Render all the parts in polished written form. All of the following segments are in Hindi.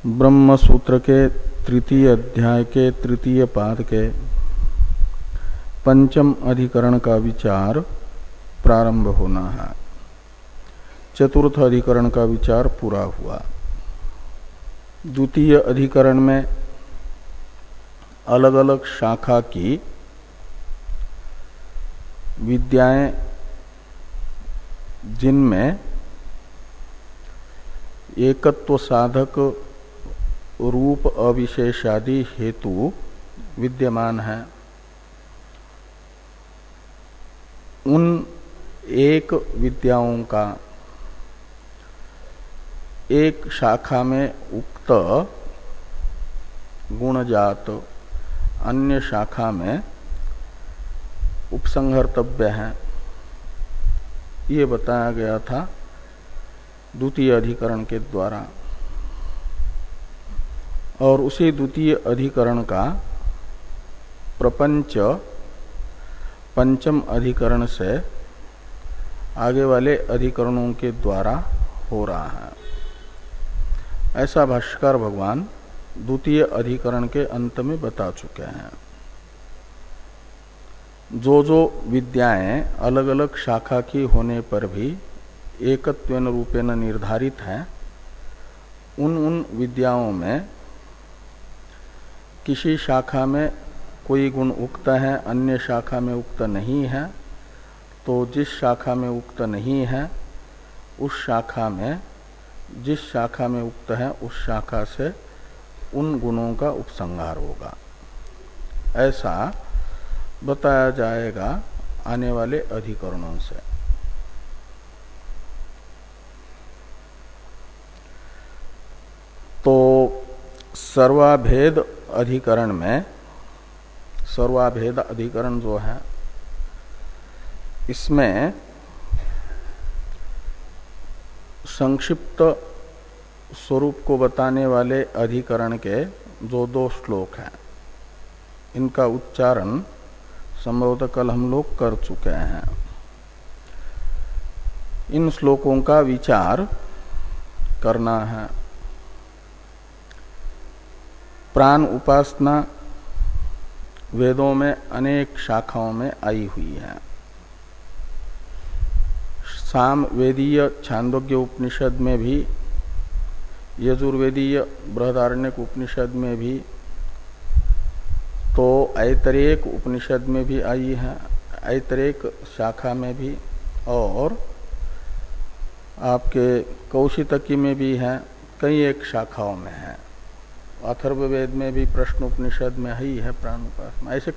ब्रह्म सूत्र के तृतीय अध्याय के तृतीय पाद के पंचम अधिकरण का विचार प्रारंभ होना है। चतुर्थ अधिकरण का विचार पूरा हुआ। द्वितीय अधिकरण में अलग अलग शाखा की विद्याएं जिनमें एकत्व साधक रूप अविशेषादि हेतु विद्यमान है, उन एक विद्याओं का एक शाखा में उक्त गुणजात अन्य शाखा में उपसंहर्तव्य है, ये बताया गया था द्वितीय अधिकरण के द्वारा। और उसी द्वितीय अधिकरण का प्रपंच पंचम अधिकरण से आगे वाले अधिकरणों के द्वारा हो रहा है। ऐसा भाष्यकार भगवान द्वितीय अधिकरण के अंत में बता चुके हैं। जो जो विद्याएं अलग अलग शाखा की होने पर भी एकत्वेन रूपेण निर्धारित हैं, उन उन विद्याओं में किसी शाखा में कोई गुण उक्त है, अन्य शाखा में उक्त नहीं है, तो जिस शाखा में उक्त नहीं है उस शाखा में जिस शाखा में उक्त है उस शाखा से उन गुणों का उपसंहार होगा। ऐसा बताया जाएगा आने वाले अधिकरणों से। तो सर्वाभेद अधिकरण में, सर्वाभेद अधिकरण जो है इसमें संक्षिप्त स्वरूप को बताने वाले अधिकरण के जो दो श्लोक हैं, इनका उच्चारण संभवतः कल हम लोग कर चुके हैं। इन श्लोकों का विचार करना है। प्राण उपासना वेदों में अनेक शाखाओं में आई हुई है। साम वेदीय छांदोग्य उपनिषद में भी, यजुर्वेदीय बृहदारण्यक उपनिषद में भी, तो ऐतरेक उपनिषद में भी आई है, ऐतरेक शाखा में भी, और आपके कौशितकी में भी है, कई एक शाखाओं में है। अथर्ववेद में भी प्रश्न उपनिषद में ही है प्राण उपासना। ऐसे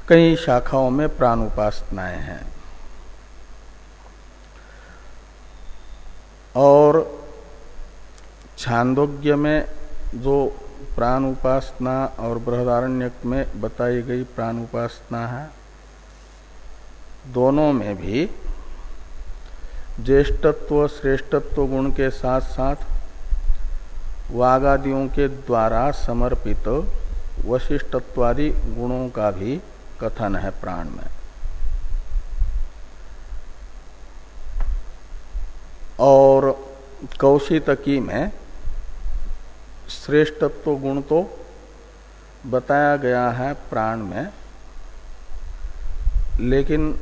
कई शाखाओं में प्राण उपासनाएं हैं। और छांदोग्य में जो प्राण उपासना और बृहदारण्यक में बताई गई प्राण उपासना है, दोनों में भी ज्येष्ठत्व श्रेष्ठत्व गुण के साथ साथ वागादियों के द्वारा समर्पित वशिष्ठत्वादि गुणों का भी कथन है प्राण में। और कौशितकी में श्रेष्ठत्व गुण तो बताया गया है प्राण में, लेकिन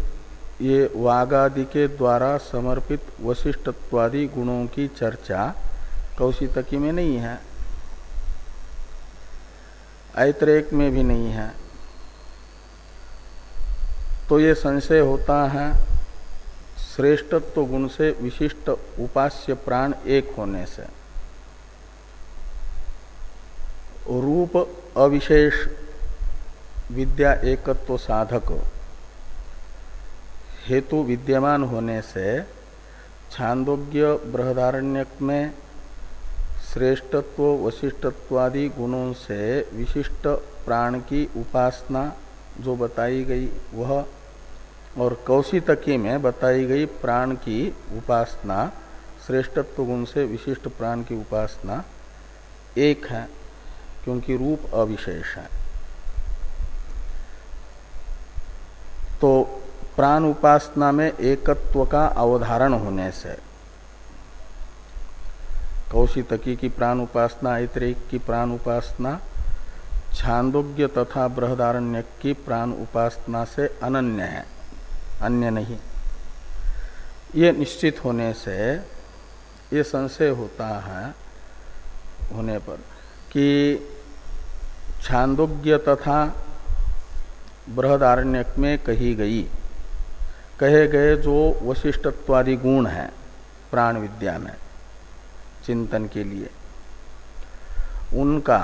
ये वागादि के द्वारा समर्पित वशिष्ठत्वादि गुणों की चर्चा कौशितकी में नहीं है, ऐतरेक में भी नहीं है। तो ये संशय होता है श्रेष्ठत्व गुण से विशिष्ट उपास्य प्राण एक होने से रूप अविशेष विद्या एकत्व साधक हेतु विद्यमान होने से छांदोग्य बृहदारण्यक में श्रेष्ठत्व वशिष्ठत्वादि गुणों से विशिष्ट प्राण की उपासना जो बताई गई वह, और कौशितकी में बताई गई प्राण की उपासना श्रेष्ठत्व गुण से विशिष्ट प्राण की उपासना एक है, क्योंकि रूप अविशेष है। तो प्राण उपासना में एकत्व का अवधारण होने से कौशितकी की प्राण उपासना, ऐत्रेयिक की प्राण उपासना छांदोग्य तथा बृहदारण्यक की प्राण उपासना से अनन्य है, अन्य नहीं। ये निश्चित होने से ये संशय होता है होने पर कि छांदोग्य तथा बृहदारण्यक में कहे गए जो वशिष्ठत्वादि गुण हैं प्राण विद्या में चिंतन के लिए, उनका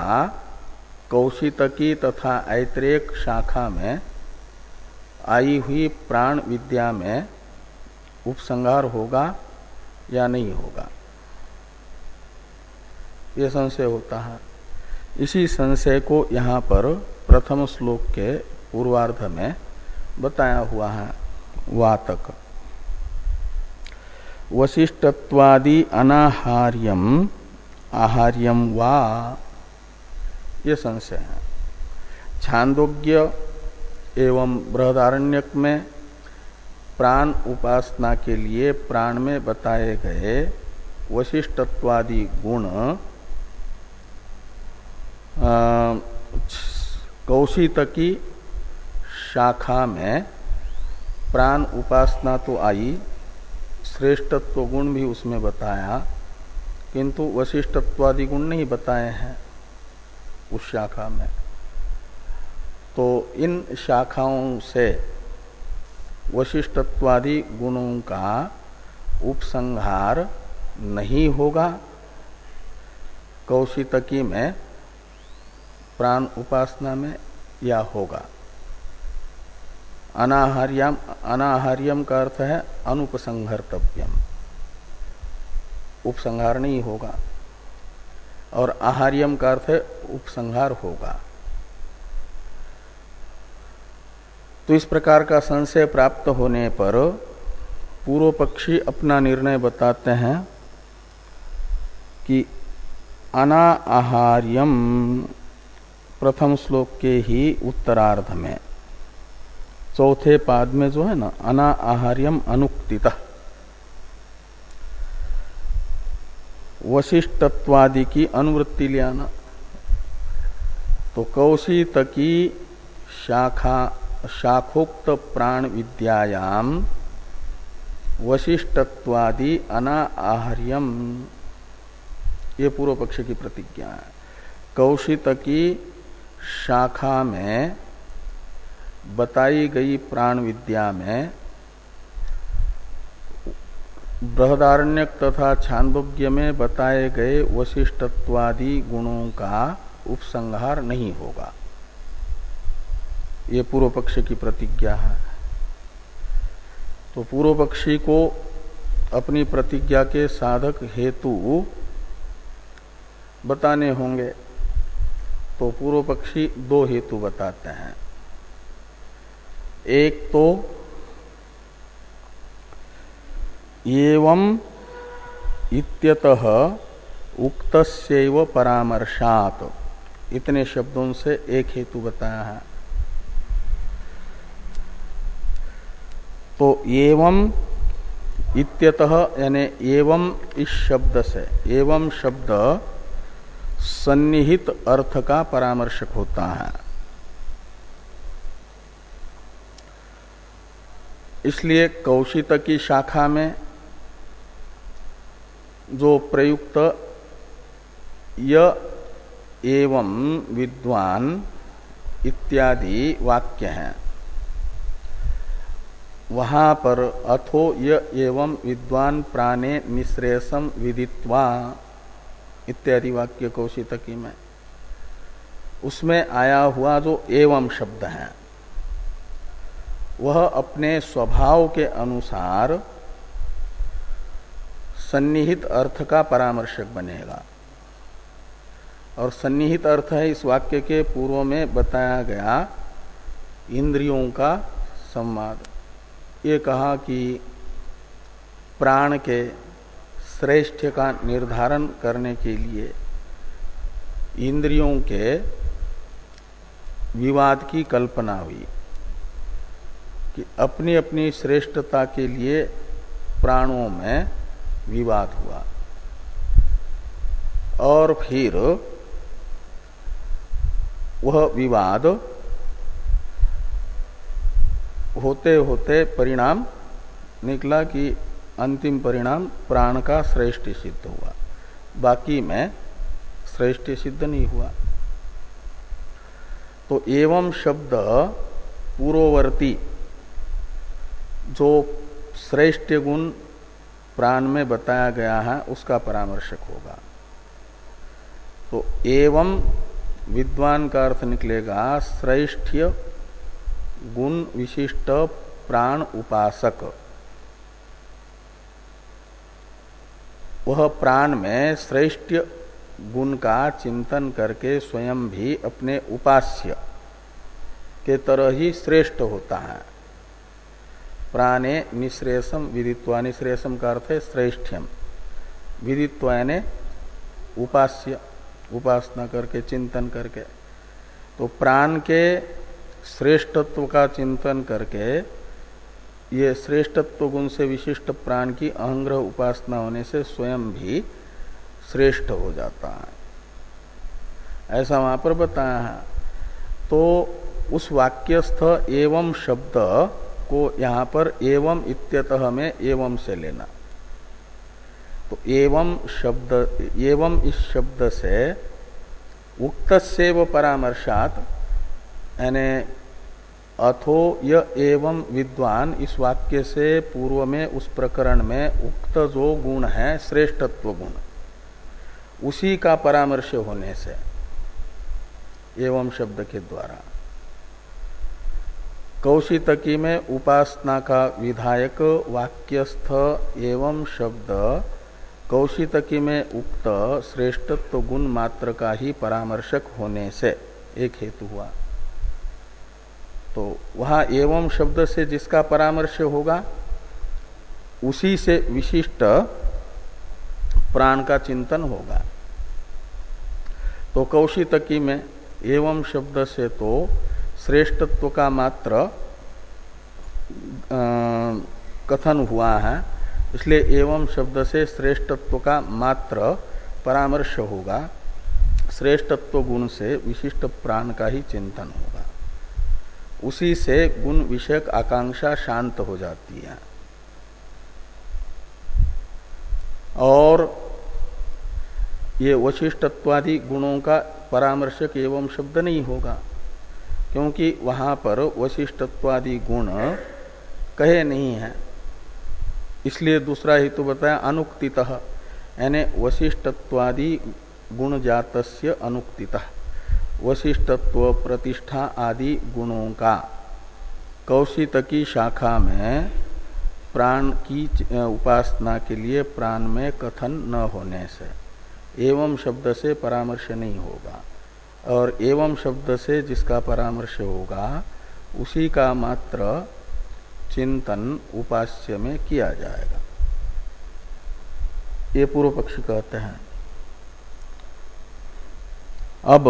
कौशितकी तथा ऐत्रेयिक शाखा में आई हुई प्राण विद्या में उपसंहार होगा या नहीं होगा, ये संशय होता है। इसी संशय को यहाँ पर प्रथम श्लोक के पूर्वार्ध में बताया हुआ है। वातक वशिष्ठत्वादि अनाहार्यम आहार्यम वा, ये संशय है। छांदोग्य एवं बृहदारण्यक में प्राण उपासना के लिए प्राण में बताए गए वशिष्ठत्वादि गुण कौशितकी शाखा में प्राण उपासना तो आई, श्रेष्ठत्व गुण भी उसमें बताया, किंतु वशिष्ठत्वादि गुण नहीं बताए हैं उस शाखा में। तो इन शाखाओं से वशिष्ठत्वादि गुणों का उपसंहार नहीं होगा, कौशितकी में प्राण उपासना में या होगा। अनाहार्यम का अर्थ है अनुपसंहर्तव्यम, उपसंहार नहीं होगा, और आहार्यम का अर्थ है उपसंहार होगा। तो इस प्रकार का संशय प्राप्त होने पर पूर्व पक्षी अपना निर्णय बताते हैं कि अनाहार्यम प्रथम श्लोक के ही उत्तरार्ध में चौथे पाद में जो है ना, अनाहार्यम अनुक्तितः वशिष्ठत्वादि की अनुवृत्ति ले आना। तो कौशितकी शाखोक्त प्राण विद्यायाम वशिष्ठत्वादि अनाहार्यम, ये पूर्व पक्ष की प्रतिज्ञा है। कौशितकी शाखा में बताई गई प्राण विद्या में बृहदारण्यक तथा छांदोग्य में बताए गए वशिष्ठत्वादि गुणों का उपसंहार नहीं होगा, ये पूर्व पक्ष की प्रतिज्ञा है। तो पूर्व पक्षी को अपनी प्रतिज्ञा के साधक हेतु बताने होंगे, तो पूर्व पक्षी दो हेतु बताते हैं। एक तो एवं इत्यतः उक्तस्यैव परामर्शात्, इतने शब्दों से एक हेतु बताया है। तो एवं इत्यतः यानी एवं इस शब्द से, एवं शब्द सन्निहित अर्थ का परामर्शक होता है, इसलिए कौशितकी शाखा में जो प्रयुक्त य एवं विद्वान इत्यादि वाक्य हैं, वहां पर अथो य एवं विद्वान प्राणे निश्रेयसम विदित्वा इत्यादि वाक्य कौशितकी में, उसमें आया हुआ जो एवं शब्द है वह अपने स्वभाव के अनुसार सन्निहित अर्थ का परामर्शक बनेगा। और सन्निहित अर्थ है इस वाक्य के पूर्व में बताया गया इंद्रियों का संवाद। ये कहा कि प्राण के श्रेष्ठ का निर्धारण करने के लिए इंद्रियों के विवाद की कल्पना हुई कि अपनी अपनी श्रेष्ठता के लिए प्राणों में विवाद हुआ। और फिर वह विवाद होते होते परिणाम निकला कि अंतिम परिणाम प्राण का श्रेष्ठ सिद्ध हुआ, बाकी में श्रेष्ठ सिद्ध नहीं हुआ। तो एवं शब्द पूर्ववर्ती जो श्रेष्ठ गुण प्राण में बताया गया है उसका परामर्शक होगा। तो एवं विद्वान का अर्थ निकलेगा श्रेष्ठ्य गुण विशिष्ट प्राण उपासक। वह प्राण में श्रेष्ठ गुण का चिंतन करके स्वयं भी अपने उपास्य के तरह ही श्रेष्ठ होता है। प्राणे निश्रेयसम विदित्वा, निश्रेयसम का अर्थ है श्रेष्ठ्यम, विदित्वा ने उपास्य, उपासना करके चिंतन करके। तो प्राण के श्रेष्ठत्व का चिंतन करके ये श्रेष्ठत्व गुण से विशिष्ट प्राण की अहंग्रह उपासना होने से स्वयं भी श्रेष्ठ हो जाता है, ऐसा वहां पर बताया है। तो उस वाक्यस्थ एवं शब्द को यहां पर एवं इत्यतः में एवं से लेना। तो एवं शब्द, एवं इस शब्द से उक्तस्यैव परामर्शात्, यानी अथो य एवं विद्वान, इस वाक्य से पूर्व में उस प्रकरण में उक्त जो गुण है श्रेष्ठत्व गुण, उसी का परामर्श होने से एवं शब्द के द्वारा कौशितकी में उपासना का विधायक वाक्यस्थ एवं शब्द कौशितकी में उक्त श्रेष्ठत्व गुण मात्र का ही परामर्शक होने से एक हेतु हुआ। तो वहां एवं शब्द से जिसका परामर्श होगा उसी से विशिष्ट प्राण का चिंतन होगा। तो कौशितकी में एवं शब्द से तो श्रेष्ठत्व का मात्र कथन हुआ है, इसलिए एवं शब्द से श्रेष्ठत्व का मात्र परामर्श होगा, श्रेष्ठत्व गुण से विशिष्ट प्राण का ही चिंतन होगा। उसी से गुण विषयक आकांक्षा शांत हो जाती है। और ये वशिष्ठत्वादि गुणों का परामर्शक एवं शब्द नहीं होगा, क्योंकि वहां पर वशिष्ठत्वादि गुण कहे नहीं है। इसलिए दूसरा हेतु बताया अनुक्तितः, यानी वशिष्ठत्वादि गुण जातस्य अनुक्तितः, वशिष्ठत्व प्रतिष्ठा आदि गुणों का कौशितकी शाखा में प्राण की उपासना के लिए प्राण में कथन न होने से एवं शब्द से परामर्श नहीं होगा। और एवं शब्द से जिसका परामर्श होगा उसी का मात्र चिंतन उपास्य में किया जाएगा, ये पूर्व पक्षी कहते हैं। अब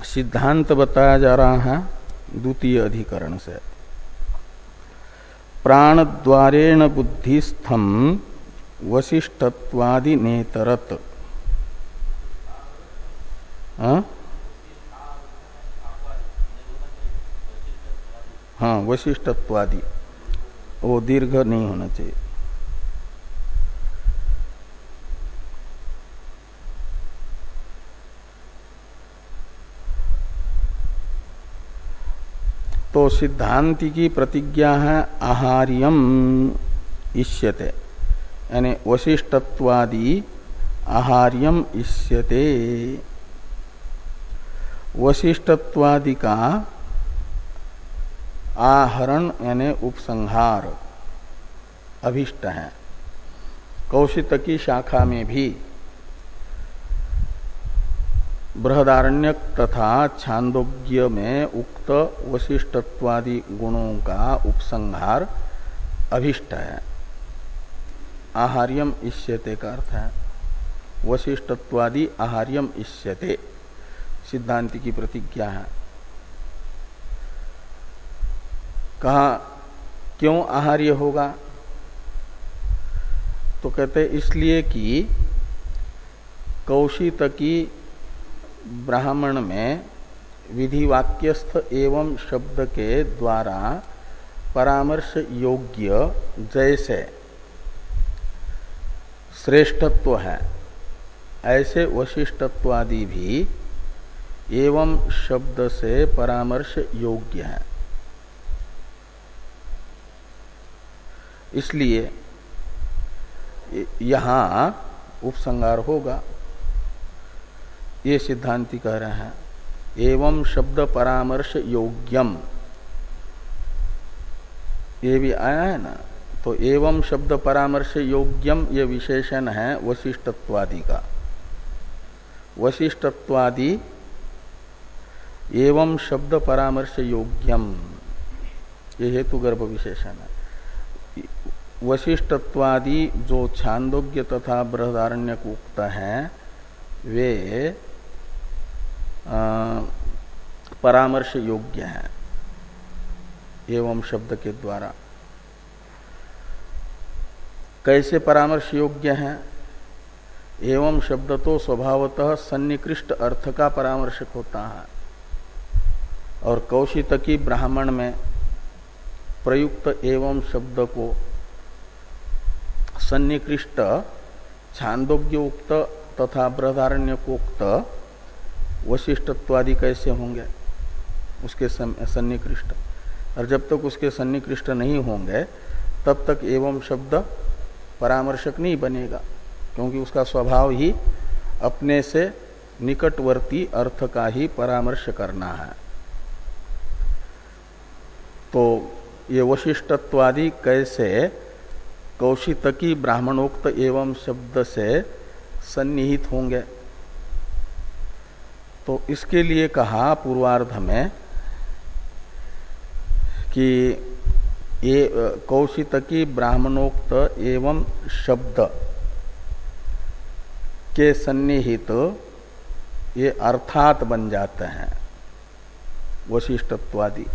सिद्धांत बताया जा रहा है द्वितीय अधिकरण से। प्राण द्वारेण बुद्धिस्थम वशिष्ठत्वादि नेतरत। हाँ, वशिष्ठत्वादि, वो दीर्घ नहीं होना चाहिए। तो सिद्धांति की प्रतिज्ञा है आहार्यम इष्यते, यानी वशिष्ठत्वादि आहार्यम इष्यते। वशिष्ठत्वादि का आहरण यानी उपसंहार अभिष्ट है। कौशितकी शाखा में भी बृहदारण्यक तथा छांदोग्य में उक्त वशिष्ठत्वादि गुणों का उपसंहार अभिष्ट है। आहार्यम इष्यते का अर्थ है वशिष्ठत्वादि आहार्यम इष्यते, सिद्धांति की प्रतिज्ञा है। कहा क्यों आहार्य होगा? तो कहते इसलिए कि कौशितकी ब्राह्मण में विधिवाक्यस्थ एवं शब्द के द्वारा परामर्श योग्य जैसे श्रेष्ठत्व है, ऐसे वशिष्ठत्वादि भी एवं शब्द से परामर्श योग्य है। इसलिए यहां उपसंहार होगा। ये सिद्धांति कह रहे हैं एवं शब्द परामर्श योग्यम, ये भी आया है ना। तो एवं शब्द परामर्श योग्यम ये विशेषण है वशिष्ठत्वादि का। वशिष्ठत्वादि एवं शब्द परामर्श योग्यम, ये हेतुगर्भ विशेषण है। वशिष्ठत्वादि जो छांदोग्य तथा बृहदारण्यक उक्त हैं वे परामर्श योग्य हैं एवं शब्द के द्वारा। कैसे परामर्श योग्य हैं? एवं शब्द तो स्वभावतः सन्निकृष्ट अर्थ का परामर्शक होता है, और कौशितकी ब्राह्मण में प्रयुक्त एवं शब्द को सन्निकृष्ट छांदोग्योक्त तथा बृहदारण्यकोक्त वशिष्ठत्वादि कैसे होंगे उसके सन्निकृष्ट। और जब तक उसके सन्निकृष्ट नहीं होंगे तब तक एवं शब्द परामर्शक नहीं बनेगा, क्योंकि उसका स्वभाव ही अपने से निकटवर्ती अर्थ का ही परामर्श करना है। तो ये वशिष्ठत्वादि कैसे कौशितकी ब्राह्मणोक्त एवं शब्द से सन्निहित होंगे, तो इसके लिए कहा पूर्वार्ध में कि ये कौशितकी ब्राह्मणोक्त एवं शब्द के सन्निहित ये अर्थात बन जाते हैं वशिष्ठत्वादि।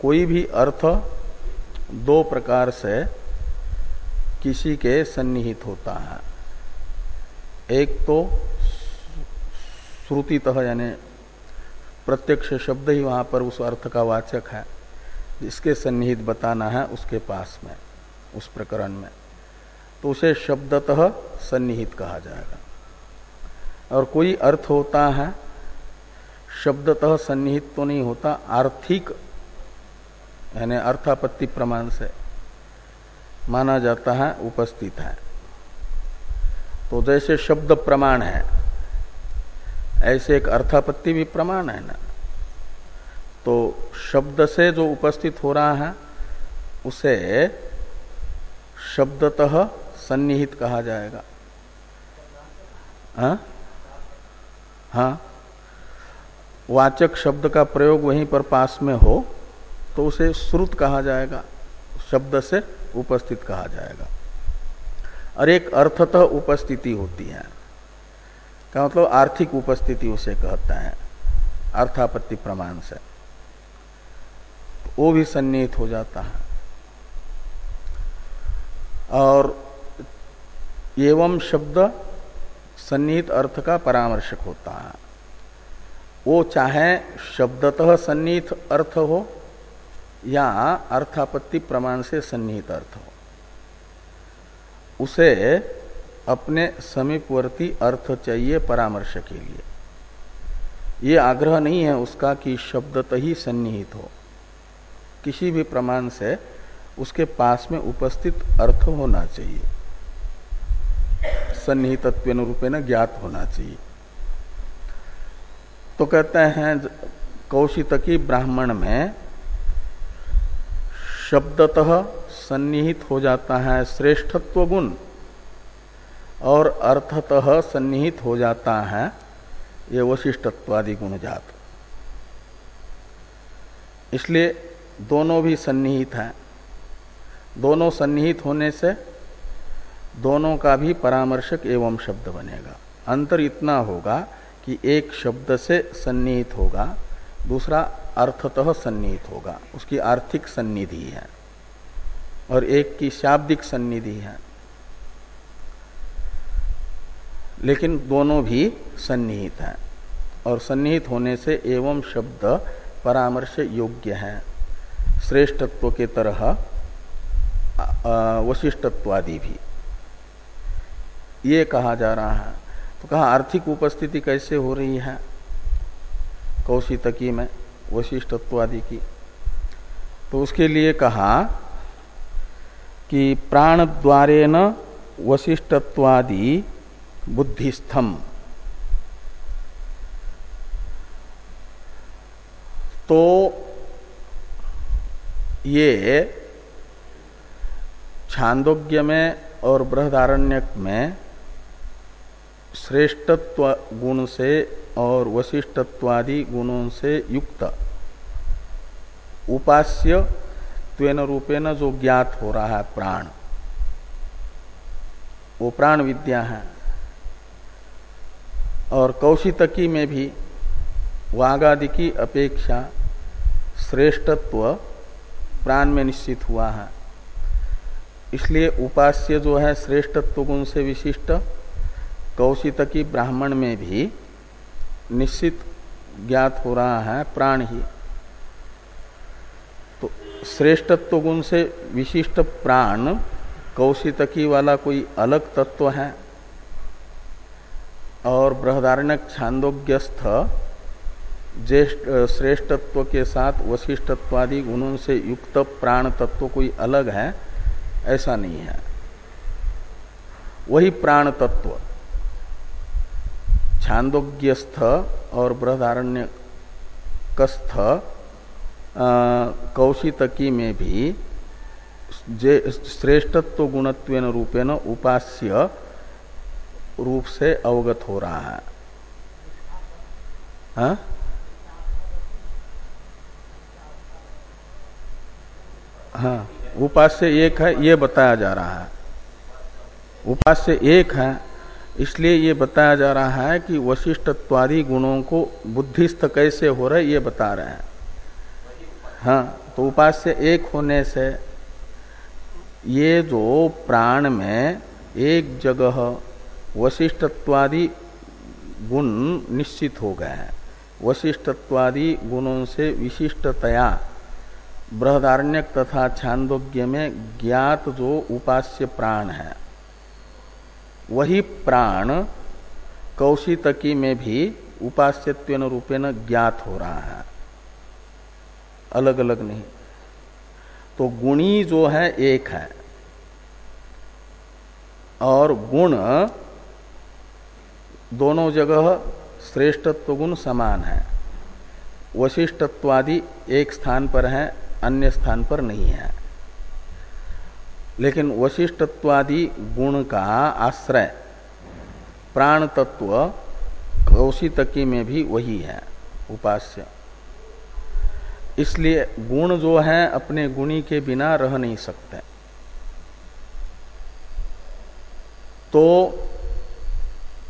कोई भी अर्थ दो प्रकार से किसी के सन्निहित होता है। एक तो श्रुतितः यानी प्रत्यक्ष शब्द ही वहां पर उस अर्थ का वाचक है, जिसके सन्निहित बताना है उसके पास में, उस प्रकरण में, तो उसे शब्दतः सन्निहित कहा जाएगा। और कोई अर्थ होता है शब्दतः सन्निहित तो नहीं होता, आर्थिक यानी अर्थापत्ति प्रमाण से माना जाता है, उपस्थित है। तो जैसे शब्द प्रमाण है ऐसे एक अर्थापत्ति भी प्रमाण है ना। तो शब्द से जो उपस्थित हो रहा है उसे शब्दतः सन्निहित कहा जाएगा। हाँ, वाचक शब्द का प्रयोग वहीं पर पास में हो तो उसे श्रुत कहा जाएगा, शब्द से उपस्थित कहा जाएगा। और एक अर्थतः उपस्थिति होती है, का मतलब आर्थिक उपस्थिति उसे कहते हैं अर्थापत्ति प्रमाण से, वो भी सन्निहित हो जाता है। और एवं शब्द सन्निहित अर्थ का परामर्शक होता है। वो चाहे शब्दतः सन्निहित अर्थ हो या अर्थापत्ति प्रमाण से सन्निहित अर्थ हो, उसे अपने समीपवर्ती अर्थ चाहिए परामर्श के लिए। ये आग्रह नहीं है उसका कि शब्दतः ही सन्निहित हो, किसी भी प्रमाण से उसके पास में उपस्थित अर्थ होना चाहिए, सन्निहितत्वेन रूपेण ज्ञात होना चाहिए। तो कहते हैं कौशितकी ब्राह्मण में शब्दतः सन्निहित हो जाता है श्रेष्ठत्व गुण, और अर्थतः सन्निहित हो जाता है ये वशिष्ठत्वादि गुण जात। इसलिए दोनों भी सन्निहित हैं। दोनों सन्निहित होने से दोनों का भी परामर्शक एवं शब्द बनेगा। अंतर इतना होगा कि एक शब्द से सन्निहित होगा, दूसरा अर्थतः सन्निहित होगा, उसकी आर्थिक सन्निधि है, और एक की शाब्दिक सन्निधि है। लेकिन दोनों भी सन्निहित हैं, और सन्निहित होने से एवं शब्द परामर्श योग्य है, श्रेष्ठत्व के तरह वशिष्ठत्वादि भी, ये कहा जा रहा है। तो कहा आर्थिक उपस्थिति कैसे हो रही है कौशितकी में वशिष्ठत्वादि की, तो उसके लिए कहा कि प्राण द्वारेन वशिष्ठत्वादि बुद्धिस्थम, तो ये छांदोग्य में और बृहदारण्यक में श्रेष्ठत्व गुण से और वशिष्ठत्वादि गुणों से युक्त उपास्य त्वेन रूपेण जो ज्ञात हो रहा है प्राण, वो प्राण विद्या है। और कौशितकी में भी वागादि की अपेक्षा श्रेष्ठत्व प्राण में निश्चित हुआ है, इसलिए उपास्य जो है श्रेष्ठत्व गुण से विशिष्ट कौशितकी ब्राह्मण में भी निश्चित ज्ञात हो रहा है प्राण ही। तो श्रेष्ठत्व गुण से विशिष्ट प्राण कौशितकी वाला कोई अलग तत्व है, और बृहदारण्यक छांदोग्यस्थ ज्येष्ठ श्रेष्ठत्व के साथ वशिष्ठत्वादि गुणों से युक्त प्राण तत्व कोई अलग है, ऐसा नहीं है। वही प्राण तत्व छांदोग्यस्थ और बृहदारण्यकस्थ कौशितकी में भी श्रेष्ठत्व गुणत्वेन रूपेण उपास्य रूप से अवगत हो रहा है। हाँ? हाँ, उपास्य एक है ये बताया जा रहा है, उपास्य एक है इसलिए ये बताया जा रहा है कि वशिष्ठत्वादि गुणों को बुद्धिस्थ कैसे हो रहे ये बता रहे हैं। हाँ, तो उपास्य एक होने से ये जो प्राण में एक जगह वशिष्ठत्वादि गुण निश्चित हो गए हैं, वशिष्ठत्वादि गुणों से विशिष्टतया बृहदारण्यक तथा छांदोग्य में ज्ञात जो उपास्य प्राण है, वही प्राण कौशितकी में भी उपास्यत्वेन रूपेण ज्ञात हो रहा है, अलग अलग नहीं। तो गुणी जो है एक है, और गुण दोनों जगह श्रेष्ठत्व गुण समान है। वशिष्ठत्वादि एक स्थान पर है, अन्य स्थान पर नहीं है, लेकिन वशिष्ठत्वादि गुण का आश्रय प्राण तत्व कौशितकी में भी वही है उपास्य। इसलिए गुण जो है अपने गुणी के बिना रह नहीं सकते। तो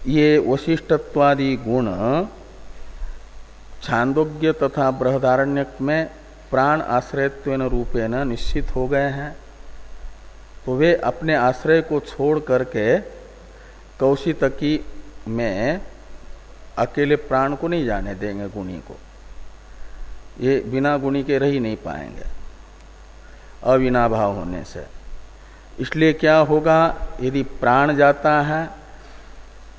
ये वशिष्ठत्वादि गुण छांदोग्य तथा बृहदारण्यक में प्राण आश्रयत्वेन रूपेण निश्चित हो गए हैं, तो वे अपने आश्रय को छोड़ करके कौशितकी में अकेले प्राण को नहीं जाने देंगे, गुणी को। ये बिना गुणी के रह ही नहीं पाएंगे अविनाभाव होने से। इसलिए क्या होगा, यदि प्राण जाता है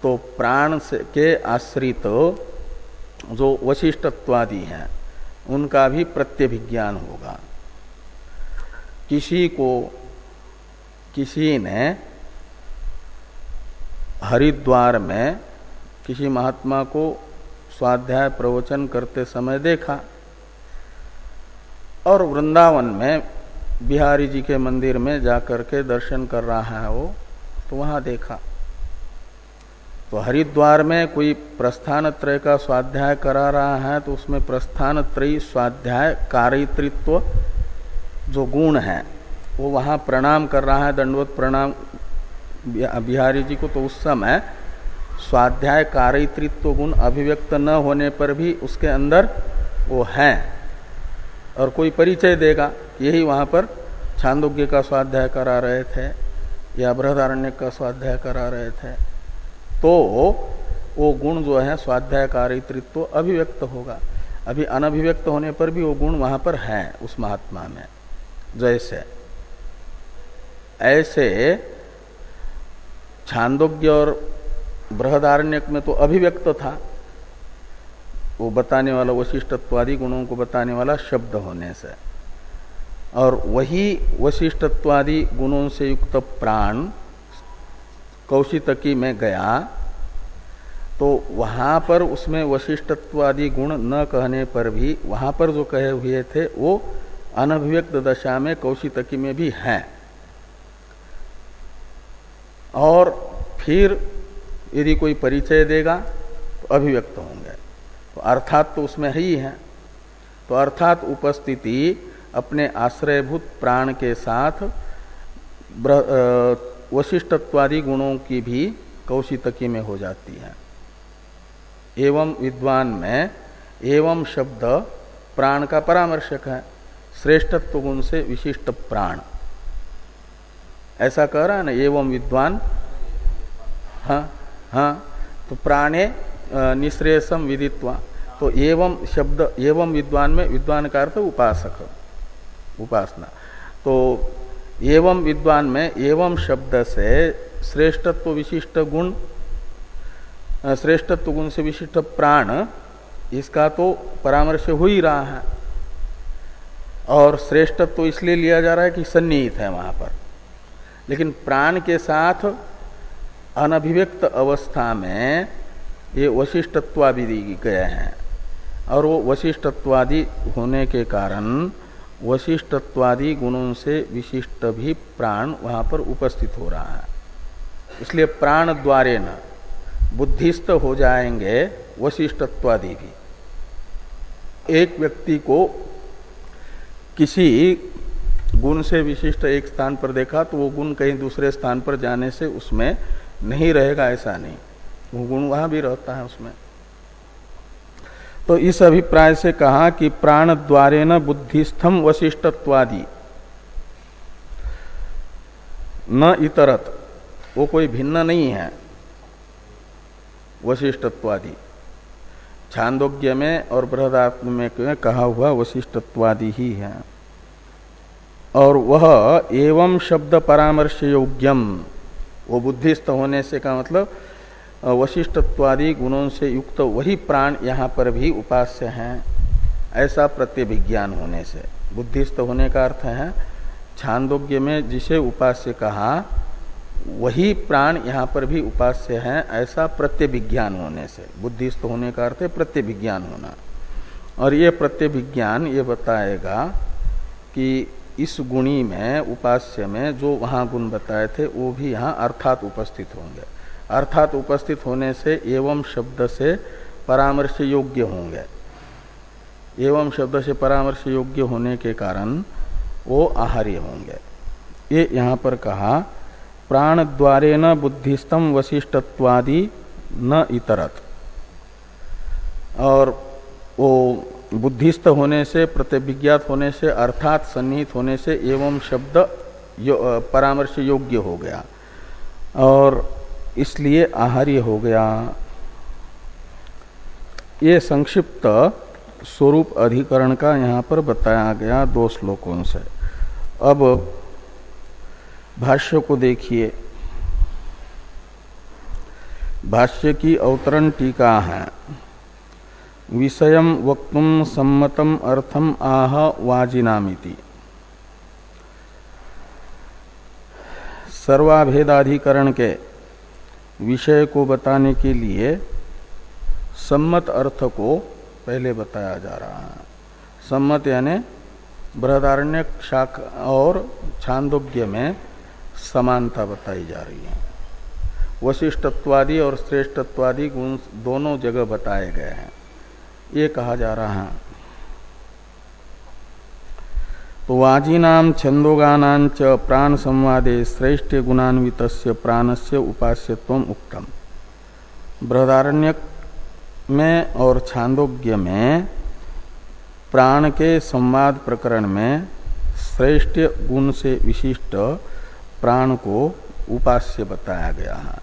तो प्राण के आश्रित जो वशिष्ठत्वादि हैं उनका भी प्रत्यभिज्ञान होगा। किसी ने हरिद्वार में किसी महात्मा को स्वाध्याय प्रवचन करते समय देखा, और वृंदावन में बिहारी जी के मंदिर में जाकर के दर्शन कर रहा है वो, तो वहां देखा तो हरिद्वार में कोई प्रस्थान त्रय का स्वाध्याय करा रहा है, तो उसमें प्रस्थान त्रयी स्वाध्याय कारित्रित्व जो गुण है वो वहां प्रणाम कर रहा है, दंडवत प्रणाम बिहारी जी को। तो उस समय स्वाध्याय कारित्रित्व गुण अभिव्यक्त न होने पर भी उसके अंदर वो है, और कोई परिचय देगा, यही वहां पर छांदोग्य का स्वाध्याय करा रहे थे या बृहदारण्यक का स्वाध्याय करा रहे थे। तो वो गुण जो है स्वाध्यायकारित्व अभिव्यक्त होगा। अभी अनभिव्यक्त होने पर भी वो गुण वहां पर है उस महात्मा में। जैसे ऐसे छांदोग्य और बृहदारण्यक में तो अभिव्यक्त था, वो बताने वाला वशिष्ठत्वादि गुणों को बताने वाला शब्द होने से, और वही वशिष्ठत्वादि गुणों से युक्त प्राण कौशितकी में गया तो वहां पर उसमें वशिष्ठत्वादि गुण न कहने पर भी वहां पर जो कहे हुए थे वो अनभिव्यक्त दशा में कौशितकी में भी हैं। और फिर यदि कोई परिचय देगा तो अभिव्यक्त होंगे, तो अर्थात तो उसमें ही है। तो अर्थात उपस्थिति अपने आश्रयभूत प्राण के साथ वशिष्ठत्वादि गुणों की भी कौशितकी में हो जाती है। एवं विद्वान में एवं शब्द प्राण का परामर्शक है, श्रेष्ठत्व गुण से विशिष्ट प्राण, ऐसा कह रहा है ना एवं विद्वान। हाँ, तो प्राणे निश्रेयसम विदित्वा, तो एवं शब्द एवं विद्वान में विद्वान का अर्थ उपासक, उपासना। तो एवं विद्वान में एवं शब्द से श्रेष्ठत्व विशिष्ट गुण, श्रेष्ठत्व गुण से विशिष्ट प्राण, इसका तो परामर्श हो ही रहा है। और श्रेष्ठत्व तो इसलिए लिया जा रहा है कि सन्निहित है वहां पर, लेकिन प्राण के साथ अनभिव्यक्त अवस्था में ये वशिष्ठत्वादि गए हैं, और वो वशिष्ठत्वादि होने के कारण वशिष्ठत्वादि गुणों से विशिष्ट भी प्राण वहां पर उपस्थित हो रहा है। इसलिए प्राण द्वारे न बुद्धिस्थ हो जाएंगे वशिष्ठत्वादि भी। एक व्यक्ति को किसी गुण से विशिष्ट एक स्थान पर देखा तो वो गुण कहीं दूसरे स्थान पर जाने से उसमें नहीं रहेगा, ऐसा नहीं, वो गुण वहां भी रहता है उसमें। तो इस अभिप्राय से कहा कि प्राण द्वारे न बुद्धिस्थम वशिष्ठत्वादि न इतरत, वो कोई भिन्न नहीं है वशिष्ठत्वादि। छांदोग्य में और बृहदारण्यक में कहा हुआ वशिष्ठत्वादि ही है। और वह एवं शब्द परामर्श योग्यम, वो बुद्धिस्थ होने से का मतलब वशिष्ठत्वादि गुणों से युक्त वही प्राण यहाँ पर भी उपास्य हैं, ऐसा प्रत्यभिज्ञान होने से। बुद्धिस्थ होने का अर्थ है छांदोग्य में जिसे उपास्य कहा वही प्राण यहाँ पर भी उपास्य है, ऐसा प्रत्यभिज्ञान होने से। बुद्धिस्थ होने का अर्थ है प्रत्यभिज्ञान होना। और ये प्रत्यभिज्ञान ये बताएगा कि इस गुणी में उपास्य में जो वहाँ गुण बताए थे वो भी यहाँ अर्थात उपस्थित होंगे। अर्थात उपस्थित होने से एवं शब्द से परामर्श योग्य होंगे। एवं शब्द से परामर्श योग्य होने के कारण वो आहार्य होंगे। ये यहाँ पर कहा प्राण द्वारे न बुद्धिस्तम वशिष्ठत्वादि न इतरत। और वो बुद्धिस्थ होने से, प्रत्यभिज्ञात होने से, अर्थात सन्निहित होने से एवं शब्द परामर्श योग्य हो गया और इसलिए आहार्य हो गया। ये संक्षिप्त स्वरूप अधिकरण का यहाँ पर बताया गया 2 श्लोकों से। अब भाष्य को देखिए। भाष्य की अवतरण टीका है। विषयम वक्तुम सम्मतम अर्थम आह वाजिनामिति। सर्वाभेदाधिकरण के विषय को बताने के लिए सम्मत अर्थ को पहले बताया जा रहा है। सम्मत यानी बृहदारण्यक शाखा और छांदोग्य में समानता बताई जा रही है। वशिष्ठत्वादि और श्रेष्ठत्वादि गुण दोनों जगह बताए गए हैं, ये कहा जा रहा है। तो वाजीनाम छंदोगानांच प्राण संवादे श्रेष्ठ गुणान्वितस्य प्राणस्य उपास्यत्वम उक्तम। बृहदारण्यक में और छांदोग्य में प्राण के संवाद प्रकरण में श्रेष्ठ गुण से विशिष्ट प्राण को उपास्य बताया गया है।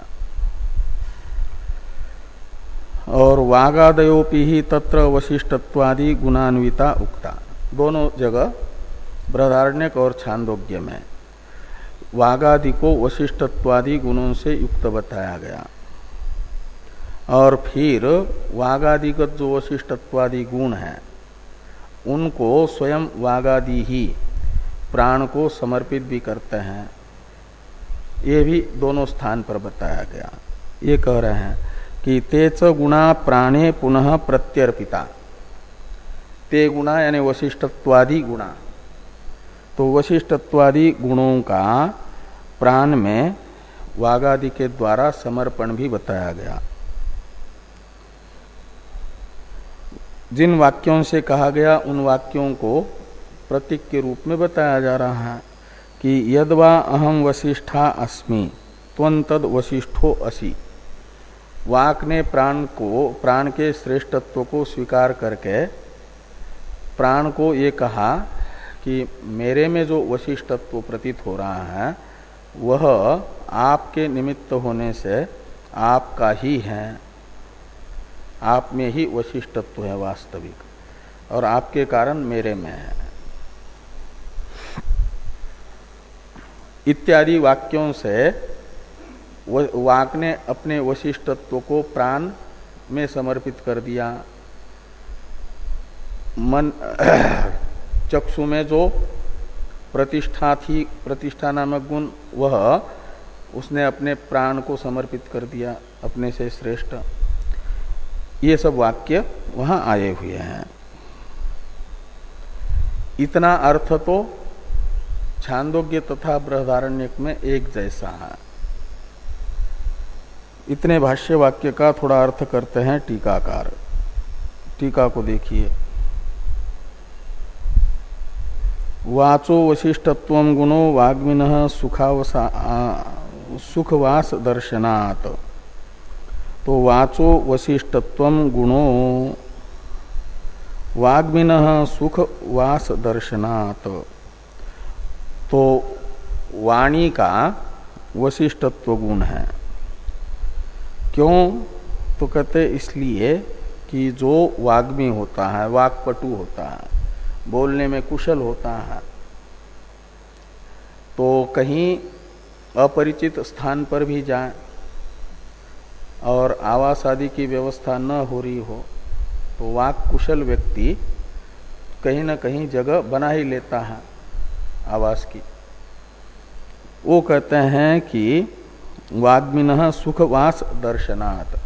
और वागादयोपि ही तत्र वशिष्ठत्वादि गुणान्विता उक्ता। दोनों जगह बृहदारण्यक और छांदोग्य में वागादि को वशिष्ठत्वादि गुणों से युक्त बताया गया। और फिर वागादिगत जो वशिष्ठत्वादि गुण हैं उनको स्वयं वागादि ही प्राण को समर्पित भी करते हैं। ये भी दोनों स्थान पर बताया गया। ये कह रहे हैं कि तेच गुणा प्राणे पुनः प्रत्यर्पिता। ते गुणा यानी वशिष्ठत्वादि गुणा, तो वशिष्ठत्वादि गुणों का प्राण में वागादि के द्वारा समर्पण भी बताया गया। जिन वाक्यों से कहा गया उन वाक्यों को प्रतीक के रूप में बताया जा रहा है कि यद्वा अहम वशिष्ठा अस्मि त्वं तद वशिष्ठो असि। वाक ने प्राण के श्रेष्ठत्व को स्वीकार करके प्राण को ये कहा कि मेरे में जो वशिष्ठत्व प्रतीत हो रहा है वह आपके निमित्त होने से आपका ही है, आप में ही वशिष्ठत्व है वास्तविक, और आपके कारण मेरे में है इत्यादि वाक्यों से वाक ने अपने वशिष्ठत्व को प्राण में समर्पित कर दिया। मन चक्षु में जो प्रतिष्ठा थी, प्रतिष्ठा नामक गुण, वह उसने अपने प्राण को समर्पित कर दिया अपने से श्रेष्ठ। ये सब वाक्य वहां आए हुए हैं। इतना अर्थ तो छांदोग्य तथा बृहदारण्यक में एक जैसा है। इतने भाष्य वाक्य का थोड़ा अर्थ करते हैं टीकाकार। टीका को देखिए। वाचो वशिष्ठत्वं गुणो वाग्मिनः सुखवास दर्शनात्। तो वाचो वशिष्ठत्वं गुणो वाग्मिनः सुखवास दर्शनात्। तो वाणी का वशिष्ठत्व गुण है। क्यों? तो कहते इसलिए कि जो वाग्मी होता है, वाक्पटु होता है, बोलने में कुशल होता है, तो कहीं अपरिचित स्थान पर भी जाए और आवास आदि की व्यवस्था न हो रही हो तो वाक कुशल व्यक्ति कहीं न कहीं जगह बना ही लेता है आवास की। वो कहते हैं कि वाग्मिनः सुखवास दर्शनात्,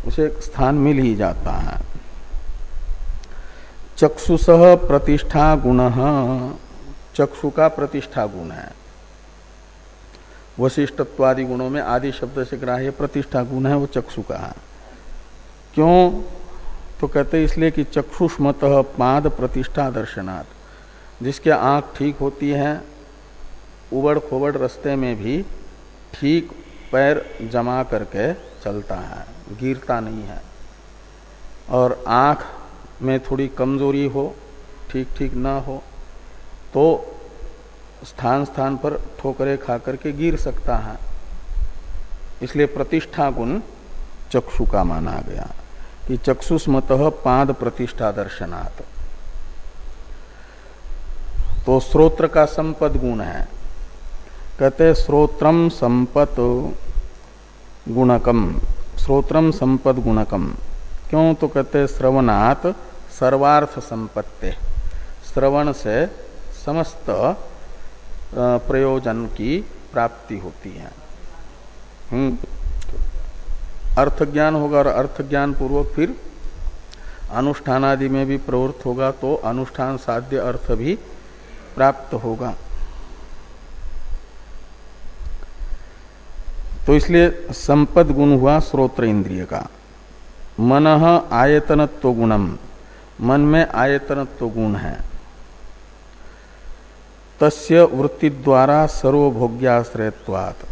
उसे स्थान मिल ही जाता है। चक्षुषः प्रतिष्ठा गुणः, चक्षु का प्रतिष्ठा गुण है। वशिष्ठत्वादि गुणों में आदि शब्द से ग्राह्य प्रतिष्ठा गुण है, वो चक्षु का है। क्यों? तो कहते इसलिए कि चक्षुष्मतः पाद प्रतिष्ठा दर्शनात्। जिसके आंख ठीक होती है, उबड़ खोबड़ रास्ते में भी ठीक पैर जमा करके चलता है, गिरता नहीं है। और आंख में थोड़ी कमजोरी हो, ठीक ठीक ना हो, तो स्थान स्थान पर ठोकरें खा करके गिर सकता है। इसलिए प्रतिष्ठा गुण चक्षु का माना गया कि चक्षुष्मतः पाद प्रतिष्ठा दर्शनात्। तो श्रोत्र का संपद गुण है। कहते श्रोत्रम संपत गुणकम, श्रोत्रम संपद गुणकम। क्यों? तो कहते श्रवणात् सर्वार्थ संपत्ति, श्रवण से समस्त प्रयोजन की प्राप्ति होती है। अर्थ ज्ञान होगा और अर्थ ज्ञान पूर्वक फिर अनुष्ठान आदि में भी प्रवृत्त होगा तो अनुष्ठान साध्य अर्थ भी प्राप्त होगा। तो इसलिए संपद गुण हुआ श्रोत्र इंद्रिय का। मनः आयतनत्व गुणम, मन में आयतनत्व गुण है। तस्य वृत्ति द्वारा सर्वभोग्याश्रयत्वात्।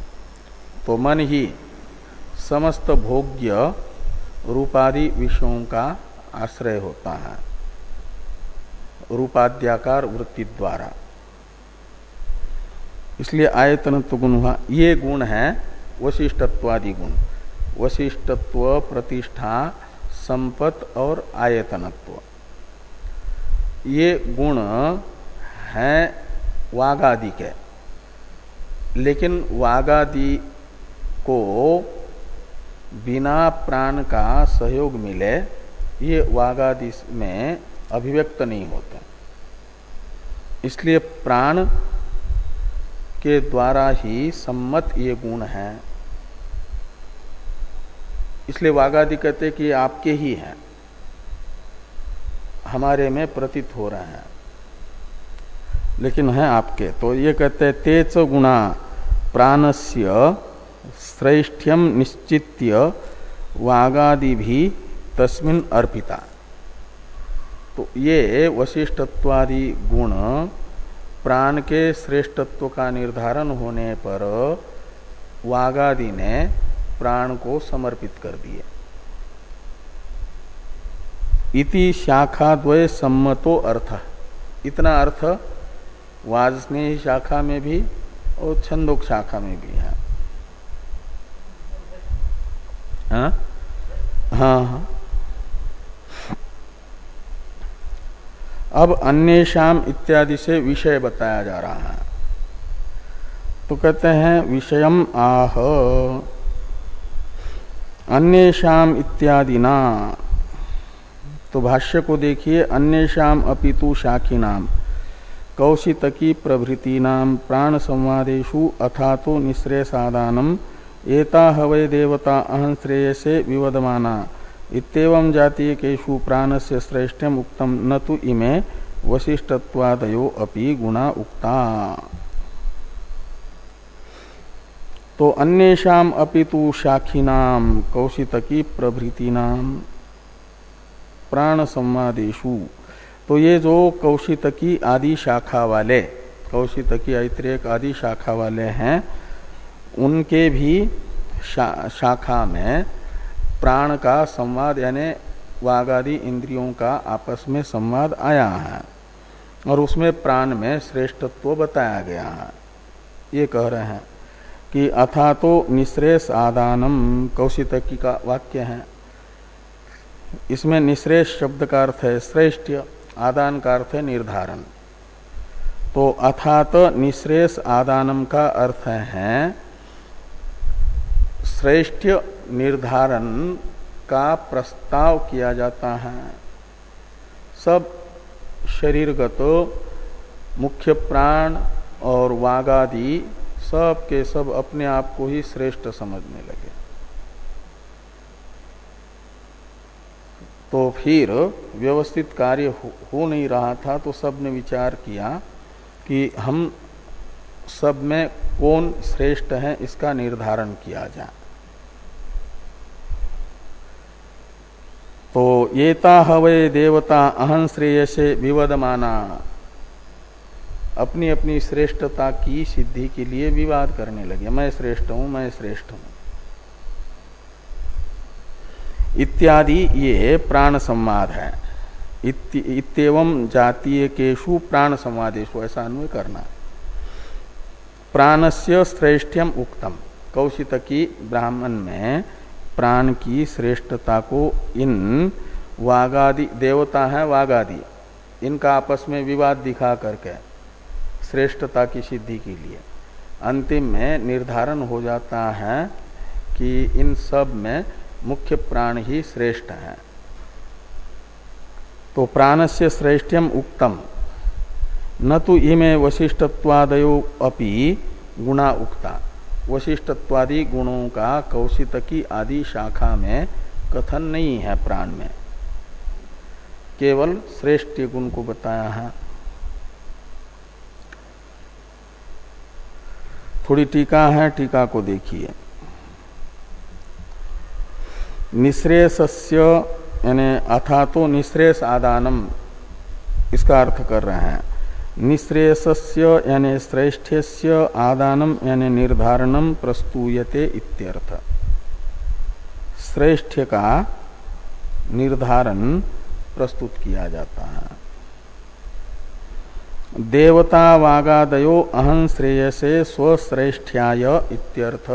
तो मन ही समस्त भोग्य रूपादि विषयों का आश्रय होता है, रूपाद्याकार वृत्ति द्वारा। इसलिए आयतनत्व गुण हुआ। ये गुण है वशिष्ठत्वादि गुण। वशिष्ठत्व, प्रतिष्ठा, संपत और आयतनत्व, ये गुण हैं वागादि के। लेकिन वागादि को बिना प्राण का सहयोग मिले ये वागादि में अभिव्यक्त नहीं होते, इसलिए प्राण के द्वारा ही सम्मत ये गुण हैं। इसलिए वागादि कहते कि आपके ही हैं, हमारे में प्रतीत हो रहे हैं, लेकिन हैं आपके। तो ये कहते हैं तेच गुणा प्राणस्य श्रेष्ठ्यम निश्चित्य वागादि भी तस्मिन् अर्पिता। तो ये वशिष्ठत्वादि गुण प्राण के श्रेष्ठत्व का निर्धारण होने पर वागादि ने प्राण को समर्पित कर दिए। इति शाखाद्वय सम्मतो अर्थ, इतना अर्थ वाजस्नेही शाखा में भी और छंदोक शाखा में भी है। हाँ हाँ। अब अन्येषाम इत्यादि से विषय बताया जा रहा है। तो कहते हैं विषयम आह अन्येषाम इत्यादि ना। तो भाष्य को देखिए, अन्येषाम अपितु शाखिनाम कौशितकी प्रभृतीनाम प्राण संवादेषु अथातो निःश्रेयसादानम एता हवै देवता अहं श्रेयसे विवदमाना इत्येवं जातीयकेषु प्राणस्य श्रेष्ठ्यम उक्तम न तु इमे वशिष्ठत्वादयो अपि गुणा उक्ता। तो अन्येषाम अपितु शाखिनाम कौशितकी प्रभृतीनाम प्राण संवादेषु, तो ये जो कौशितकी आदि शाखा वाले, कौशितकी ऐत्रेयक आदि शाखा वाले हैं, उनके भी शाखा में प्राण का संवाद यानी वागादि इंद्रियों का आपस में संवाद आया है और उसमें प्राण में श्रेष्ठत्व बताया गया है। ये कह रहे हैं कि अथा तो निःश्रेयस आदानम, कौशितकी का वाक्य है। इसमें निःश्रेयस शब्द का अर्थ है श्रेष्ठ, आदान का अर्थ है निर्धारण। तो अथात निःश्रेयस आदानम का अर्थ है श्रेष्ठ निर्धारण का प्रस्ताव किया जाता है। सब शरीरगत मुख्य प्राण और वागादि सब के सब अपने आप को ही श्रेष्ठ समझने लगे। तो फिर व्यवस्थित कार्य हो नहीं रहा था, तो सब ने विचार किया कि हम सब में कौन श्रेष्ठ है इसका निर्धारण किया जाए। तो एता हवै देवता अहं श्रेयसे विवदमाना, अपनी अपनी श्रेष्ठता की सिद्धि के लिए विवाद करने लगे, मैं श्रेष्ठ हूं, मैं श्रेष्ठ हूं इत्यादि। ये प्राण संवाद है। इत्येवं जातीयकेषु प्राण संवादेषु, ऐसा अन्वय करना। प्राणस्य श्रेष्ठ्यम उक्तम, कौशितकी ब्राह्मण में प्राण की श्रेष्ठता को इन वागादि, देवता है वागादि, इनका आपस में विवाद दिखा करके श्रेष्ठता की सिद्धि के लिए अंतिम में निर्धारण हो जाता है कि इन सब में मुख्य प्राण ही श्रेष्ठ है। तो प्राणस्य श्रेष्ठ्यम उक्तम न तो इमे वशिष्ठत्वादयो अपि गुणा उक्ता, वशिष्ठत्वादि गुणों का कौशितकी आदि शाखा में कथन नहीं है प्राण में, केवल श्रेष्ठ गुण को बताया है। थोड़ी टीका है, टीका को देखिए। निःश्रेयसस्य यानी अथातो निःश्रेयस आदानम, इसका अर्थ कर रहे हैं। निःश्रेयसस्य यानी श्रेष्ठस्य आदानम यानी निर्धारणम प्रस्तूयते इत्यर्थ। श्रेष्ठ का निर्धारण प्रस्तुत किया जाता है। देवता वागादयो अहं श्रेयसे स्वश्रेष्ठ्याय इत्यर्थ।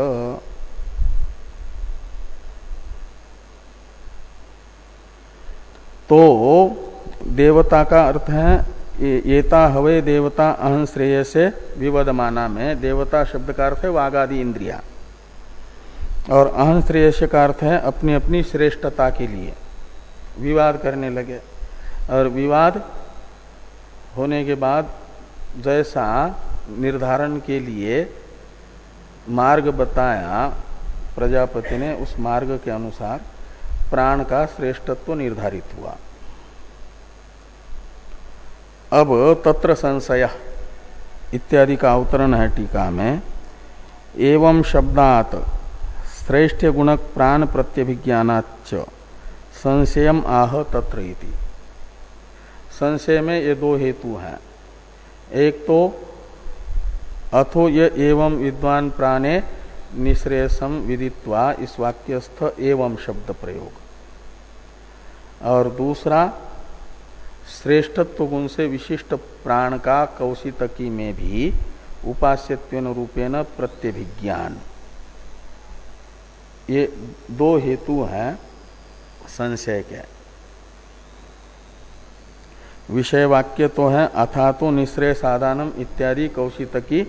तो देवता का अर्थ है एता हवे देवता अहं श्रेय से विवदमाना में देवता शब्द का अर्थ है वागादि इंद्रिया, और अहं श्रेयस का अर्थ है अपनी अपनी श्रेष्ठता के लिए विवाद करने लगे। और विवाद होने के बाद जैसा निर्धारण के लिए मार्ग बताया प्रजापति ने, उस मार्ग के अनुसार प्राण का श्रेष्ठत्व निर्धारित हुआ। अब तत्र संशय इत्यादि का अवतरण है टीका में। एवं शब्दात श्रेष्ठ गुणक प्राण प्रत्यभिज्ञानाच्च संशयम आह तत्र इति। संशय में ये दो हेतु हैं। एक तो अथो ये एवं विद्वान प्राणे निश्रेयसम विदित्वा, इस वाक्यस्थ एवं शब्द प्रयोग, और दूसरा श्रेष्ठत्व गुण से विशिष्ट प्राण का कौशितकी में भी उपास्यत्वेन रूपेण प्रत्यभिज्ञान। ये दो हेतु हैं संशय के। विषय वाक्य तो है अथा तो निश्रेय साधानम इत्यादि कौशितकी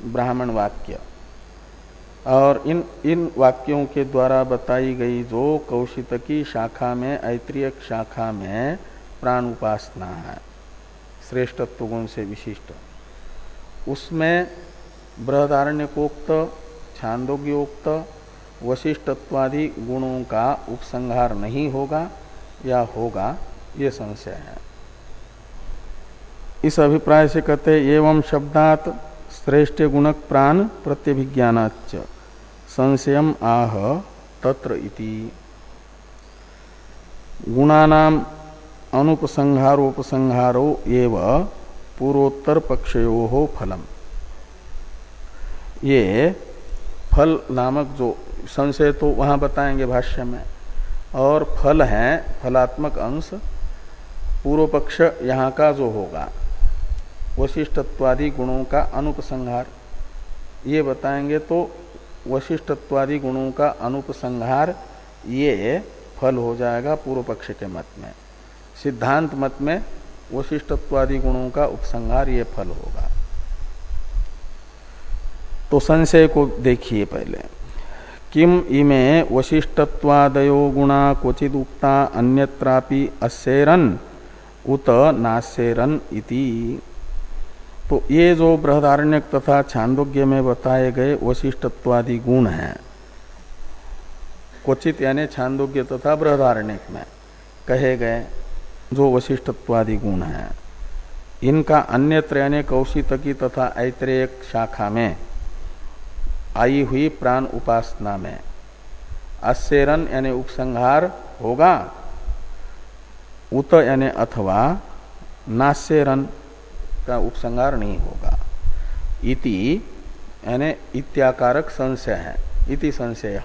ब्राह्मण वाक्य, और इन वाक्यों के द्वारा बताई गई जो कौशितकी शाखा में ऐत्रियक शाखा में प्राण उपासना है श्रेष्ठत्व गुण से विशिष्ट, उसमें बृहदारण्यकोक्त छांदोग्योक्त वशिष्ठत्वादि गुणों का उपसंहार नहीं होगा या होगा, ये संशय है। इस अभिप्राय से कहते एवं शब्दात श्रेष्ठ गुणक प्राण प्रत्यभिज्ञानाच्च संशयम आह तत्र इति। गुणानाम अनुपसंहारोपसंहारो एव पूर्वोत्तर पक्षयो फलम। ये फल नामक जो संशय तो वहां बताएंगे भाष्य में, और फल है फलात्मक अंश पूर्व पक्ष यहाँ का जो होगा वशिष्ठत्वादि गुणों का अनुपसंहार, ये बताएंगे। तो वशिष्ठत्वादि गुणों का अनुपसंहार ये फल हो जाएगा पूर्व पक्ष के मत में। सिद्धांत मत में वशिष्ठत्वादि गुणों का उपसंहार ये फल होगा। तो संशय को देखिए पहले। किम इमे वशिष्ठत्वादयो गुणा क्वचिद उक्ता अन्यत्रापि अस्सेरन उत नास्सेरन इति। तो ये जो बृहदारण्यक तथा छांदोग्य में बताए गए वशिष्ठत्वादि गुण हैं, क्वचित यानी छांदोग्य तथा बृहदारण्यक में कहे गए जो वशिष्ठत्वादि गुण हैं, इनका अन्यत्र यानी कौशितकी तथा ऐत्रेयक शाखा में आई हुई प्राण उपासना में अस्सेरन यानी उपसंहार होगा, उत यानी अथवा नास्सेरन का उपसंहार नहीं होगा। इति यानी इत्याकारक संशय है। इति संशय।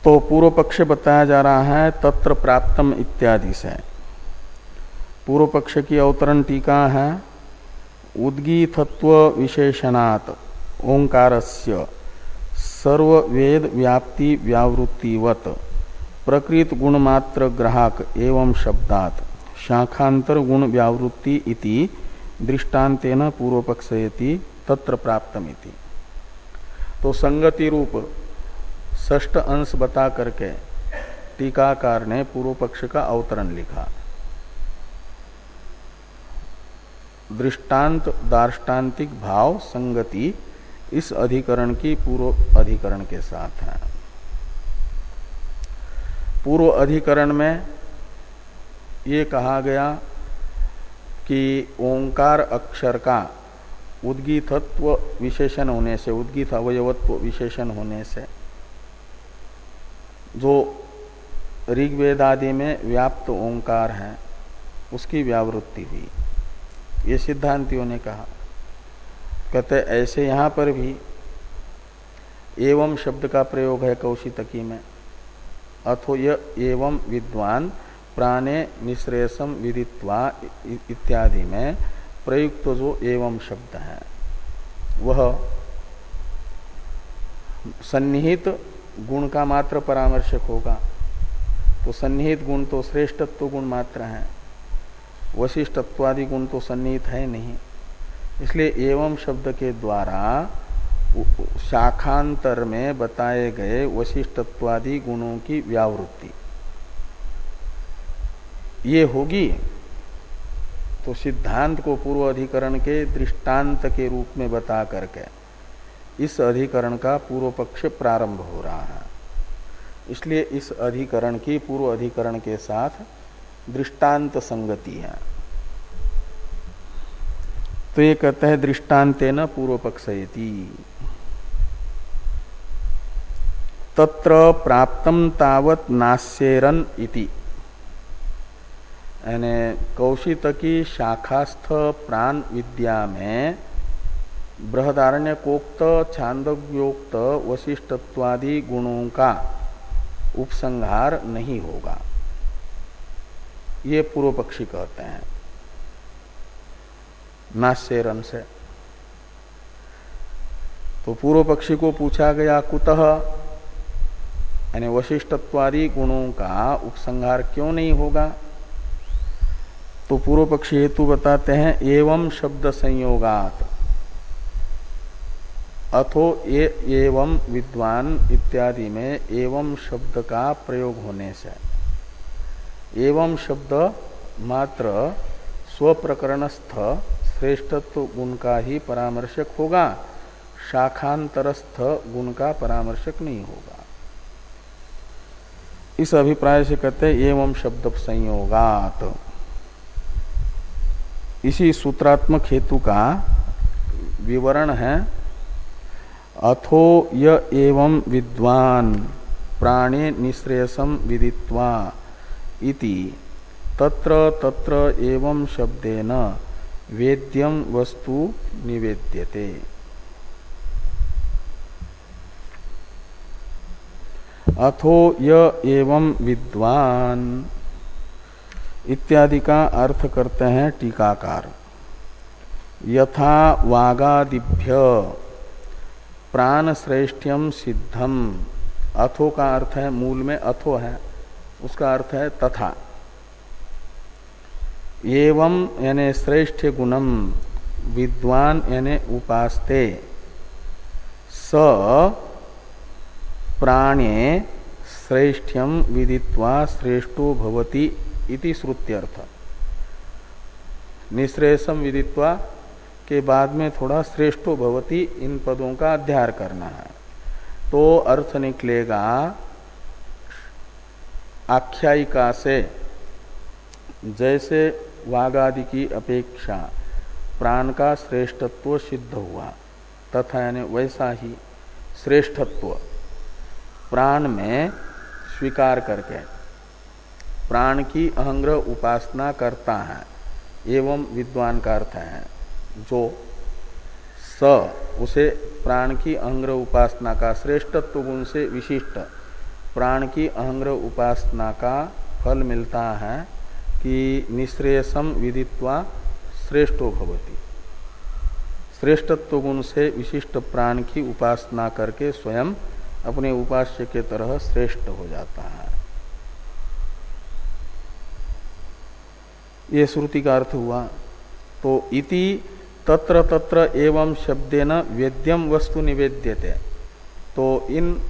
तो पूर्व पक्ष बताया जा रहा है तत्र प्राप्तम इत्यादि से। पूर्व पक्ष की अवतरण टीका है उद्गीतत्व विशेषणात् ओंकारस्य सर्ववेद व्याप्ति व्यावृत्तिवत प्रकृत गुण मात्र ग्राहक एवं शब्दात शाखांतर गुण व्यावृत्ति इति दृष्टांतेन पूर्व पक्षयति तत्र प्राप्तमिति। तो संगति रूप षष्ठ अंश बता करके टीकाकार ने पूर्व पक्ष का अवतरण लिखा। दृष्टांत दार्ष्टान्तिक भाव संगति इस अधिकरण की पूर्व अधिकरण के साथ है। पूर्व अधिकरण में ये कहा गया कि ओंकार अक्षर का उद्गीतत्व विशेषण होने से, उद्गीत अवयवत्व विशेषण होने से जो ऋग्वेद आदि में व्याप्त ओंकार है उसकी व्यावृत्ति हुई, ये सिद्धांतियों ने कहा। कहते ऐसे यहाँ पर भी एवं शब्द का प्रयोग है कौशितकी में। अथो य एवं विद्वान प्राणे निश्रेयसम विदित्वा इत्यादि में प्रयुक्त जो एवं शब्द है वह सन्निहित गुण का मात्र परामर्शक होगा, तो सन्निहित गुण तो श्रेष्ठत्व गुण मात्र है, वशिष्ठत्वादि गुण तो सन्निहित है नहीं। इसलिए एवं शब्द के द्वारा शाखांतर में बताए गए वशिष्ठत्वादि गुणों की व्यावृत्ति ये होगी, तो सिद्धांत को पूर्व अधिकरण के दृष्टांत के रूप में बता करके इस अधिकरण का पूर्व पक्ष प्रारंभ हो रहा है। इसलिए इस अधिकरण की पूर्व अधिकरण के साथ दृष्टांत संगति है। तो ये कहते हैं दृष्टांतेन पूर्व पक्षयति। तत्र प्राप्तम तावत नास्येरन इति, यानी कौशितकी शाखास्थ प्राण विद्या में बृहदारण्यकोक्त छांदोग्योक्त वशिष्ठत्वादि गुणों का उपसंहार नहीं होगा, ये पूर्व पक्षी कहते हैं नास्येरन से। तो पूर्व पक्षी को पूछा गया कुतः, यानी वशिष्ठत्वादि गुणों का उपसंहार क्यों नहीं होगा? तो पूर्व पक्षी हेतु बताते हैं एवं शब्द संयोगात, अथो एवं विद्वान इत्यादि में एवं शब्द का प्रयोग होने से एवं शब्द मात्र स्वप्रकरणस्थ श्रेष्ठत्व गुण का ही परामर्शक होगा, शाखांतरस्थ गुण का परामर्शक नहीं होगा। इस अभिप्राय से कहते हैं एवं शब्द संयोगात। इसी सूत्रात्मक हेतु का विवरण है अथो य एवं विद्वान प्राणे निश्रेयसम विदित्वा इति तत्र तत्र एवं शब्देन वेद्यम वस्तु निवेद्यते। अथो य एवं विद्वान इत्यादि का अर्थ करते हैं टीकाकार। यथा वागादिभ्य प्राण श्रेष्ठ्यम सिद्धम, अथो का अर्थ है, मूल में अथो है, उसका अर्थ है तथा। एवं यानी श्रेष्ठ गुणम, विद्वान यानी उपास्ते, स प्राणे श्रेष्ठ्यम विदित्वा श्रेष्ठो भवति इति श्रुत्यर्थ। निश्रेयसम विदित्वा के बाद में थोड़ा श्रेष्ठो भवति इन पदों का अध्याय करना है, तो अर्थ निकलेगा आख्यायिका से जैसे वागादि की अपेक्षा प्राण का श्रेष्ठत्व सिद्ध हुआ, तथा यानी वैसा ही श्रेष्ठत्व प्राण में स्वीकार करके प्राण की अहंग्रह उपासना करता है। एवं विद्वान का अर्थ है जो स उसे प्राण की अहंग्रह उपासना का श्रेष्ठत्व गुण से विशिष्ट प्राण की अहंग्रह उपासना का फल मिलता है कि निश्रेयसम विदित्वा श्रेष्ठो भवति। श्रेष्ठत्व गुण से विशिष्ट प्राण की उपासना करके स्वयं अपने उपास्य के तरह श्रेष्ठ हो जाता है। ये श्रुति का अर्थ हुआ। तो इति तत्र तत्र एवं शब्देन वेद्यम वस्तु निवेद्यते, तो इन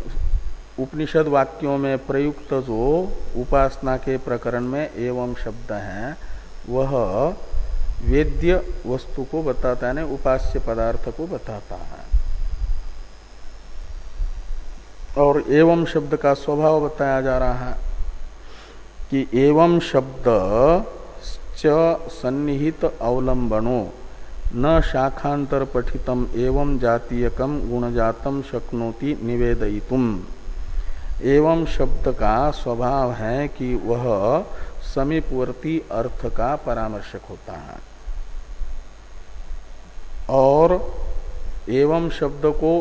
उपनिषद वाक्यों में प्रयुक्त जो उपासना के प्रकरण में एवं शब्द है वह वेद्य वस्तु को बताता है, उपास्य पदार्थ को बताता है। और एवं शब्द का स्वभाव बताया जा रहा है कि एवं शब्द च सन्निहित अवलंबनो न शाखांतर पठितम एवं जातीयकम गुणजातम शक्नोति निवेदयितुम। एवं शब्द का स्वभाव है कि वह समीपवर्ती अर्थ का परामर्शक होता है, और एवं शब्द को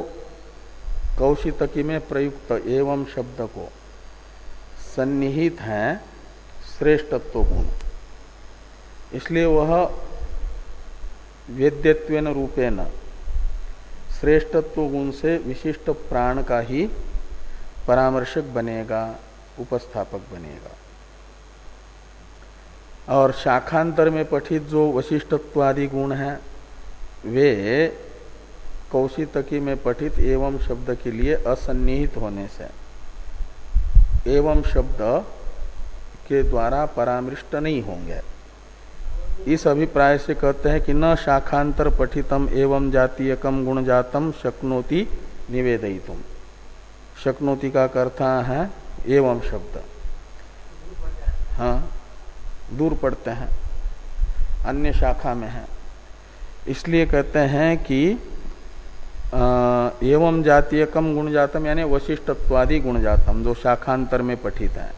कौशितकी में प्रयुक्त एवं शब्द को सन्निहित है श्रेष्ठत्व गुण, इसलिए वह वेद्यत्वेन रूपेण श्रेष्ठत्व गुण से विशिष्ट प्राण का ही परामर्शक बनेगा, उपस्थापक बनेगा। और शाखांतर में पठित जो वशिष्ठत्वादि गुण हैं वे कौशितकी में पठित एवं शब्द के लिए असन्निहित होने से एवं शब्द के द्वारा परामृष्ट नहीं होंगे। इस अभिप्राय से कहते हैं कि न शाखांतर पठितम एवं जातीयकम गुण जातम शक्नोति निवेदयितुम। शक्नोति का अर्थ है एवं शब्द, हाँ दूर पड़ते हैं, अन्य शाखा में है, इसलिए कहते हैं कि एवं जातीयकम गुण जातम यानी वशिष्ठत्वादि गुण जातम जो शाखांतर में पठित है,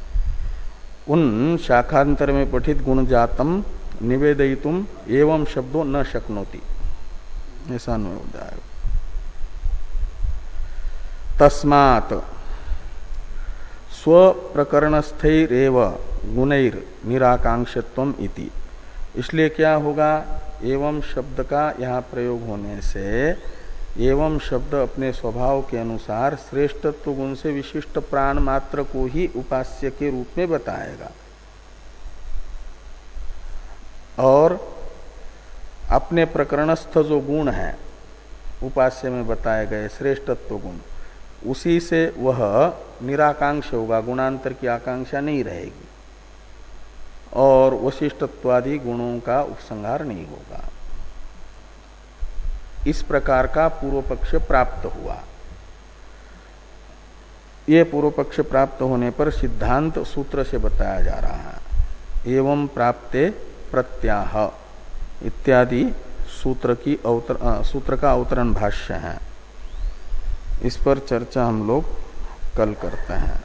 उन शाखांतर में पठित गुण जातम निवेदयितुम एवं शब्दों न शक्नोति, ऐसा अन्वय हो जाएगा। तस्मात् स्व प्रकरणस्थैरेव गुणैर निराकांक्षत्वम इति। इसलिए क्या होगा, एवं शब्द का यहाँ प्रयोग होने से एवं शब्द अपने स्वभाव के अनुसार श्रेष्ठत्व गुण से विशिष्ट प्राण मात्र को ही उपास्य के रूप में बताएगा और अपने प्रकरणस्थ जो गुण है उपास्य में बताए गए श्रेष्ठत्व गुण, उसी से वह निराकांक्ष होगा, गुणांतर की आकांक्षा नहीं रहेगी और वशिष्ठत्वादि गुणों का उपसंहार नहीं होगा। इस प्रकार का पूर्व पक्ष प्राप्त हुआ। ये पूर्व पक्ष प्राप्त होने पर सिद्धांत सूत्र से बताया जा रहा है। एवं प्राप्ते प्रत्याह इत्यादि सूत्र का अवतरण भाष्य है। इस पर चर्चा हम लोग कल करते हैं।